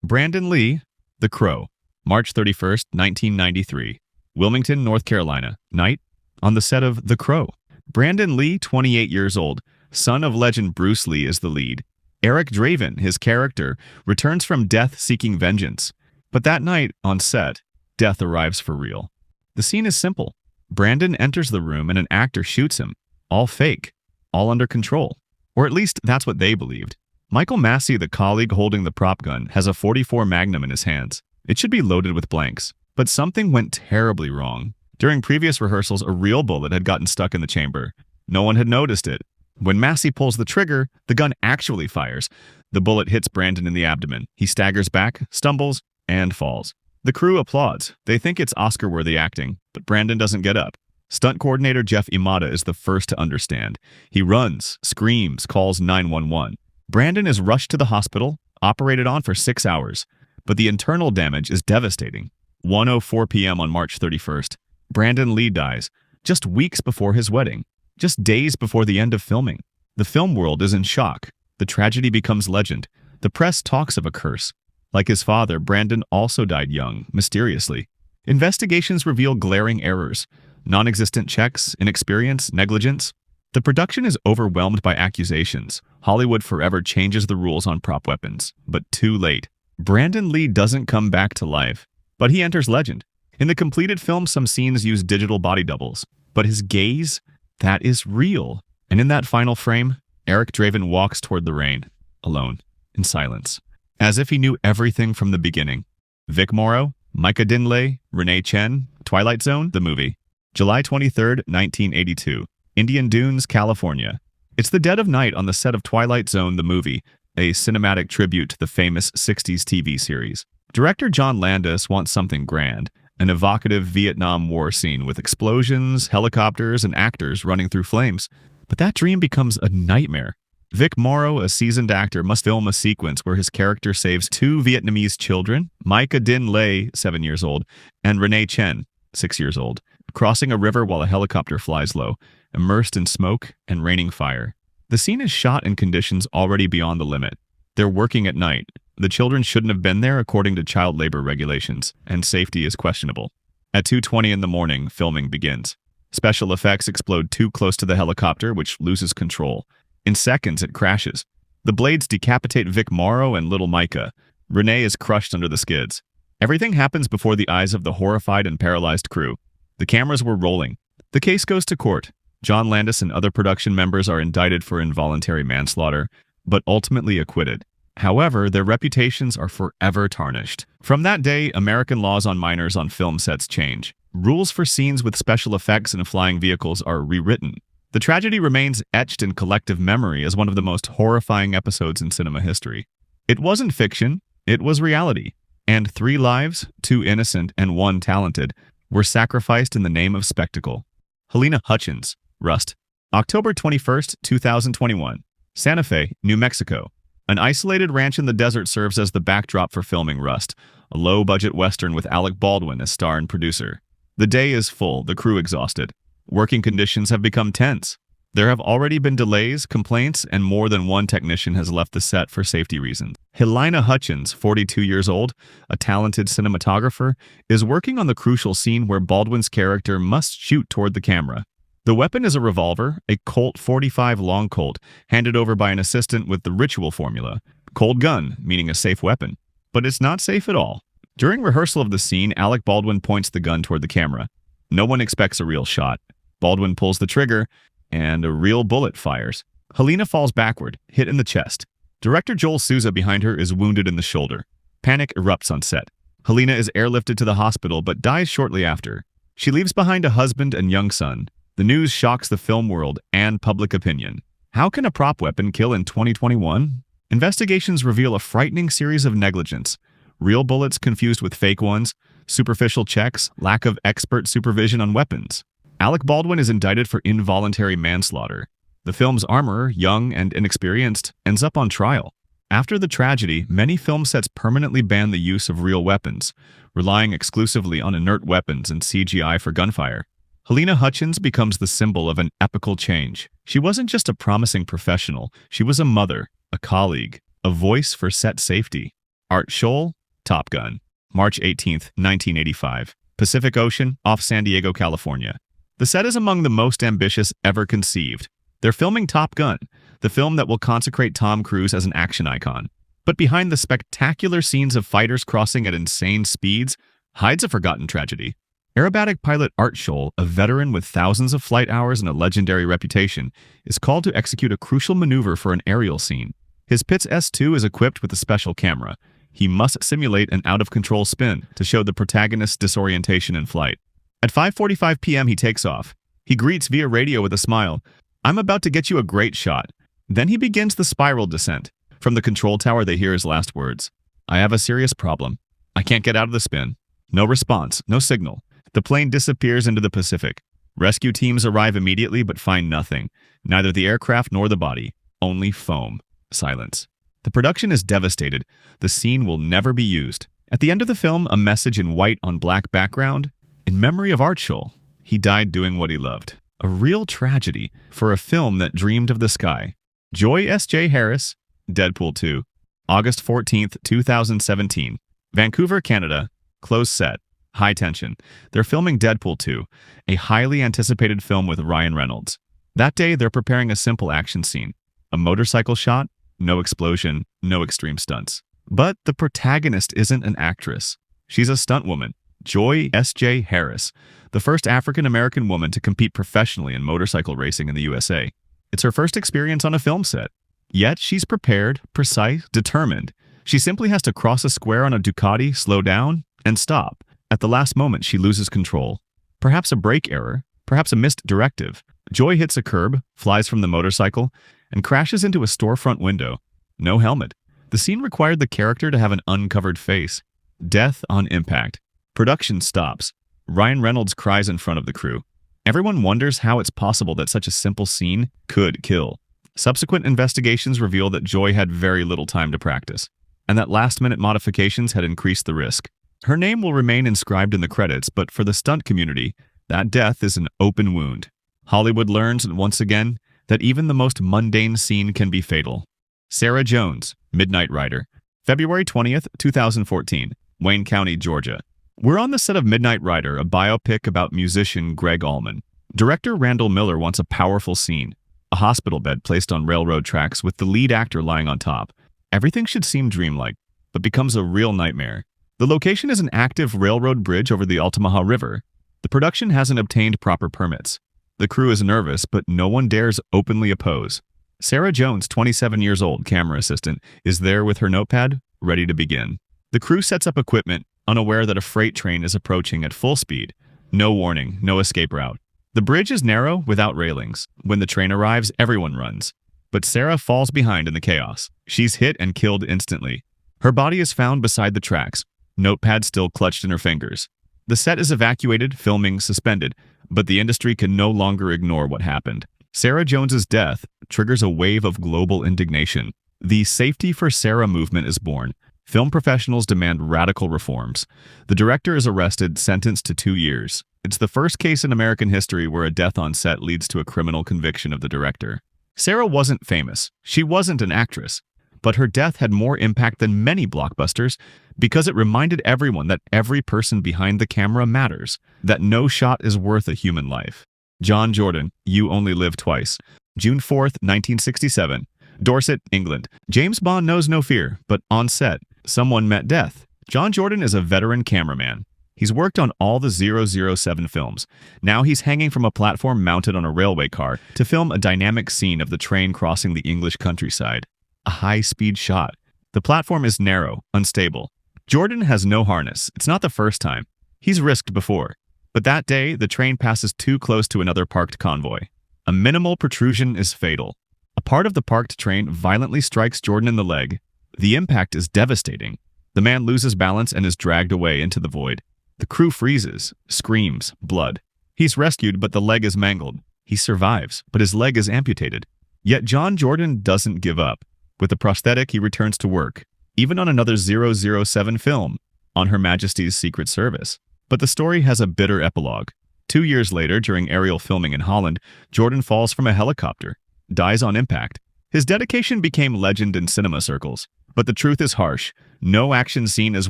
Brandon Lee, The Crow, March 31st, 1993. Wilmington, North Carolina. Night on the set of The Crow. Brandon Lee, 28 years old, son of legend Bruce Lee, is the lead. Eric Draven, his character, returns from death seeking vengeance. But that night, on set, death arrives for real. The scene is simple. Brandon enters the room and an actor shoots him. All fake. All under control. Or at least that's what they believed. Michael Massey, the colleague holding the prop gun, has a .44 Magnum in his hands. It should be loaded with blanks. But something went terribly wrong. During previous rehearsals, a real bullet had gotten stuck in the chamber. No one had noticed it. When Massey pulls the trigger, the gun actually fires. The bullet hits Brandon in the abdomen. He staggers back, stumbles, and falls. The crew applauds. They think it's Oscar-worthy acting, but Brandon doesn't get up. Stunt coordinator Jeff Imada is the first to understand. He runs, screams, calls 911. Brandon is rushed to the hospital, operated on for 6 hours. But the internal damage is devastating. 1:04 p.m. on March 31st. Brandon Lee dies, just weeks before his wedding, just days before the end of filming. The film world is in shock. The tragedy becomes legend. The press talks of a curse. Like his father, Brandon also died young, mysteriously. Investigations reveal glaring errors. Non-existent checks, inexperience, negligence. The production is overwhelmed by accusations. Hollywood forever changes the rules on prop weapons, but too late. Brandon Lee doesn't come back to life, but he enters legend. In the completed film, some scenes use digital body doubles, but his gaze, that is real. And in that final frame, Eric Draven walks toward the rain, alone, in silence, as if he knew everything from the beginning. Vic Morrow, Myca, Renee, Chen, Twilight Zone, the movie. July 23rd, 1982. Indian Dunes, California. It's the dead of night on the set of Twilight Zone, the movie, a cinematic tribute to the famous 60s TV series. Director John Landis wants something grand, an evocative Vietnam War scene with explosions, helicopters, and actors running through flames. But that dream becomes a nightmare. Vic Morrow, a seasoned actor, must film a sequence where his character saves 2 Vietnamese children, Myca, 7 years old, and Renee Chen, 6 years old, crossing a river while a helicopter flies low, immersed in smoke and raining fire. The scene is shot in conditions already beyond the limit. They're working at night. The children shouldn't have been there according to child labor regulations, and safety is questionable. At 2:20 in the morning, filming begins. Special effects explode too close to the helicopter, which loses control. In seconds, it crashes. The blades decapitate Vic Morrow and little Myca. Renee is crushed under the skids. Everything happens before the eyes of the horrified and paralyzed crew. The cameras were rolling. The case goes to court. John Landis and other production members are indicted for involuntary manslaughter, but ultimately acquitted. However, their reputations are forever tarnished. From that day, American laws on minors on film sets change. Rules for scenes with special effects and flying vehicles are rewritten. The tragedy remains etched in collective memory as one of the most horrifying episodes in cinema history. It wasn't fiction, it was reality. And 3 lives, 2 innocent and 1 talented, were sacrificed in the name of spectacle. Halyna Hutchins, Rust. October 21st, 2021. Santa Fe, New Mexico. An isolated ranch in the desert serves as the backdrop for filming Rust, a low-budget western with Alec Baldwin as star and producer. The day is full, the crew exhausted. Working conditions have become tense. There have already been delays, complaints, and more than one technician has left the set for safety reasons. Halyna Hutchins, 42 years old, a talented cinematographer, is working on the crucial scene where Baldwin's character must shoot toward the camera. The weapon is a revolver, a Colt .45 long Colt, handed over by an assistant with the ritual formula. Cold gun, meaning a safe weapon. But it's not safe at all. During rehearsal of the scene, Alec Baldwin points the gun toward the camera. No one expects a real shot. Baldwin pulls the trigger, and a real bullet fires. Halyna falls backward, hit in the chest. Director Joel Souza behind her is wounded in the shoulder. Panic erupts on set. Halyna is airlifted to the hospital but dies shortly after. She leaves behind a husband and young son. The news shocks the film world and public opinion. How can a prop weapon kill in 2021? Investigations reveal a frightening series of negligence. Real bullets confused with fake ones, superficial checks, lack of expert supervision on weapons. Alec Baldwin is indicted for involuntary manslaughter. The film's armorer, young and inexperienced, ends up on trial. After the tragedy, many film sets permanently ban the use of real weapons, relying exclusively on inert weapons and CGI for gunfire. Halyna Hutchins becomes the symbol of an epical change. She wasn't just a promising professional, she was a mother, a colleague, a voice for set safety. Art Scholl, Top Gun. March 18, 1985. Pacific Ocean, off San Diego, California. The set is among the most ambitious ever conceived. They're filming Top Gun, the film that will consecrate Tom Cruise as an action icon. But behind the spectacular scenes of fighters crossing at insane speeds hides a forgotten tragedy. Aerobatic pilot Art Scholl, a veteran with thousands of flight hours and a legendary reputation, is called to execute a crucial maneuver for an aerial scene. His Pitts S2 is equipped with a special camera. He must simulate an out-of-control spin to show the protagonist's disorientation in flight. At 5:45 p.m. he takes off. He greets via radio with a smile. "I'm about to get you a great shot." Then he begins the spiral descent. From the control tower they hear his last words. "I have a serious problem. I can't get out of the spin." No response, no signal. The plane disappears into the Pacific. Rescue teams arrive immediately but find nothing. Neither the aircraft nor the body. Only foam. Silence. The production is devastated. The scene will never be used. At the end of the film, a message in white on black background. In memory of Art Scholl. He died doing what he loved. A real tragedy for a film that dreamed of the sky. Joy S.J. Harris, Deadpool 2. August 14th, 2017. Vancouver, Canada. Closed set. High tension. They're filming Deadpool 2, a highly anticipated film with Ryan Reynolds. That day, they're preparing a simple action scene. A motorcycle shot, no explosion, no extreme stunts. But the protagonist isn't an actress. She's a stunt woman, Joy S.J. Harris, the first African-American woman to compete professionally in motorcycle racing in the USA. It's her first experience on a film set. Yet she's prepared, precise, determined. She simply has to cross a square on a Ducati, slow down, and stop. At the last moment, she loses control. Perhaps a brake error, perhaps a missed directive. Joy hits a curb, flies from the motorcycle, and crashes into a storefront window. No helmet. The scene required the character to have an uncovered face. Death on impact. Production stops. Ryan Reynolds cries in front of the crew. Everyone wonders how it's possible that such a simple scene could kill. Subsequent investigations reveal that Joy had very little time to practice, and that last-minute modifications had increased the risk. Her name will remain inscribed in the credits, but for the stunt community, that death is an open wound. Hollywood learns, once again, that even the most mundane scene can be fatal. Sarah Jones, Midnight Rider. February 20th, 2014. Wayne County, Georgia. We're on the set of Midnight Rider, a biopic about musician Greg Allman. Director Randall Miller wants a powerful scene. A hospital bed placed on railroad tracks with the lead actor lying on top. Everything should seem dreamlike, but becomes a real nightmare. The location is an active railroad bridge over the Altamaha River. The production hasn't obtained proper permits. The crew is nervous, but no one dares openly oppose. Sarah Jones, 27 years old, camera assistant, is there with her notepad, ready to begin. The crew sets up equipment, unaware that a freight train is approaching at full speed. No warning, no escape route. The bridge is narrow, without railings. When the train arrives, everyone runs. But Sarah falls behind in the chaos. She's hit and killed instantly. Her body is found beside the tracks. Notepad still clutched in her fingers. The set is evacuated, filming suspended, but the industry can no longer ignore what happened. Sarah Jones's death triggers a wave of global indignation. The Safety for Sarah movement is born. Film professionals demand radical reforms. The director is arrested, sentenced to 2 years. It's the first case in American history where a death on set leads to a criminal conviction of the director. Sarah wasn't famous. She wasn't an actress. But her death had more impact than many blockbusters because it reminded everyone that every person behind the camera matters, that no shot is worth a human life. John Jordan, You Only Live Twice. June 4th, 1967. Dorset, England. James Bond knows no fear, but on set, someone met death. John Jordan is a veteran cameraman. He's worked on all the 007 films. Now he's hanging from a platform mounted on a railway car to film a dynamic scene of the train crossing the English countryside. A high-speed shot. The platform is narrow, unstable. Jordan has no harness. It's not the first time. He's risked before. But that day, the train passes too close to another parked convoy. A minimal protrusion is fatal. A part of the parked train violently strikes Jordan in the leg. The impact is devastating. The man loses balance and is dragged away into the void. The crew freezes, screams, blood. He's rescued, but the leg is mangled. He survives, but his leg is amputated. Yet John Jordan doesn't give up. With a prosthetic, he returns to work, even on another 007 film, on Her Majesty's Secret Service. But the story has a bitter epilogue. 2 years later, during aerial filming in Holland, Jordan falls from a helicopter, dies on impact. His dedication became legend in cinema circles. But the truth is harsh. No action scene is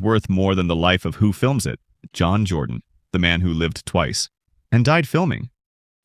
worth more than the life of who films it. John Jordan, the man who lived twice, and died filming.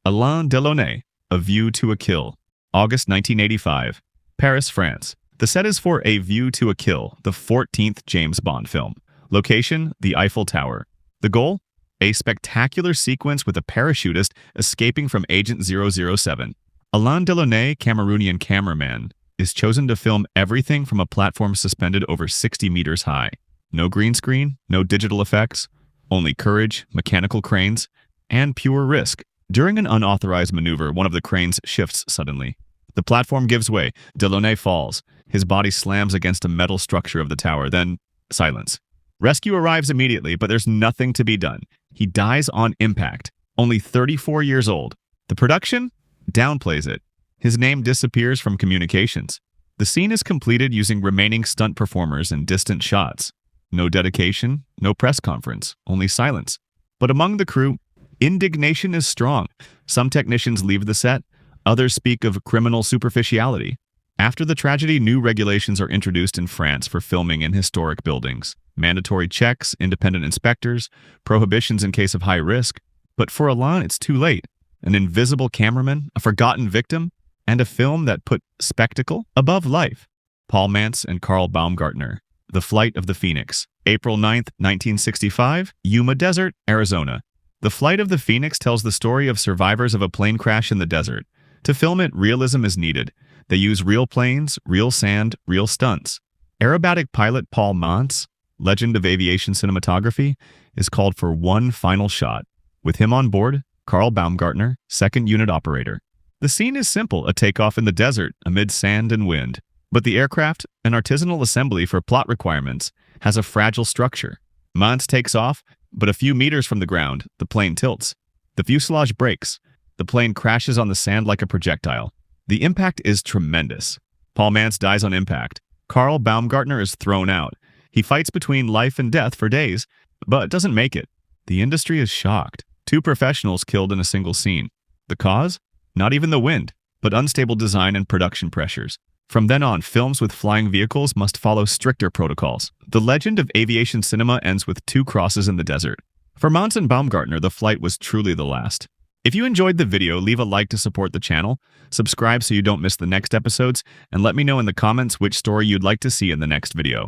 Alain Delaunay, A View to a Kill, August 1985, Paris, France. The set is for A View to a Kill, the 14th James Bond film. Location, the Eiffel Tower. The goal? A spectacular sequence with a parachutist escaping from Agent 007. Alain Delaunay, Cameroonian cameraman, is chosen to film everything from a platform suspended over 60 meters high. No green screen, no digital effects, only courage, mechanical cranes, and pure risk. During an unauthorized maneuver, one of the cranes shifts suddenly. The platform gives way. Delaunay falls. His body slams against a metal structure of the tower. Then, silence. Rescue arrives immediately, but there's nothing to be done. He dies on impact. Only 34 years old. The production downplays it. His name disappears from communications. The scene is completed using remaining stunt performers and distant shots. No dedication, no press conference, only silence. But among the crew, indignation is strong. Some technicians leave the set. Others speak of criminal superficiality. After the tragedy, new regulations are introduced in France for filming in historic buildings. Mandatory checks, independent inspectors, prohibitions in case of high risk. But for Alain, it's too late. An invisible cameraman, a forgotten victim, and a film that put spectacle above life. Paul Mantz and Karl Baumgartner, The Flight of the Phoenix, April 9th, 1965, Yuma Desert, Arizona. The Flight of the Phoenix tells the story of survivors of a plane crash in the desert. To film it, realism is needed. They use real planes, real sand, real stunts. Aerobatic pilot Paul Mantz, legend of aviation cinematography, is called for one final shot. With him on board, Karl Baumgartner, second unit operator. The scene is simple, a takeoff in the desert amid sand and wind. But the aircraft, an artisanal assembly for plot requirements, has a fragile structure. Mantz takes off, but a few meters from the ground, the plane tilts. The fuselage breaks. The plane crashes on the sand like a projectile. The impact is tremendous. Paul Mantz dies on impact. Karl Baumgartner is thrown out. He fights between life and death for days, but doesn't make it. The industry is shocked. 2 professionals killed in a single scene. The cause? Not even the wind, but unstable design and production pressures. From then on, films with flying vehicles must follow stricter protocols. The legend of aviation cinema ends with 2 crosses in the desert. For Mantz and Baumgartner, the flight was truly the last. If you enjoyed the video, leave a like to support the channel, subscribe so you don't miss the next episodes, and let me know in the comments which story you'd like to see in the next video.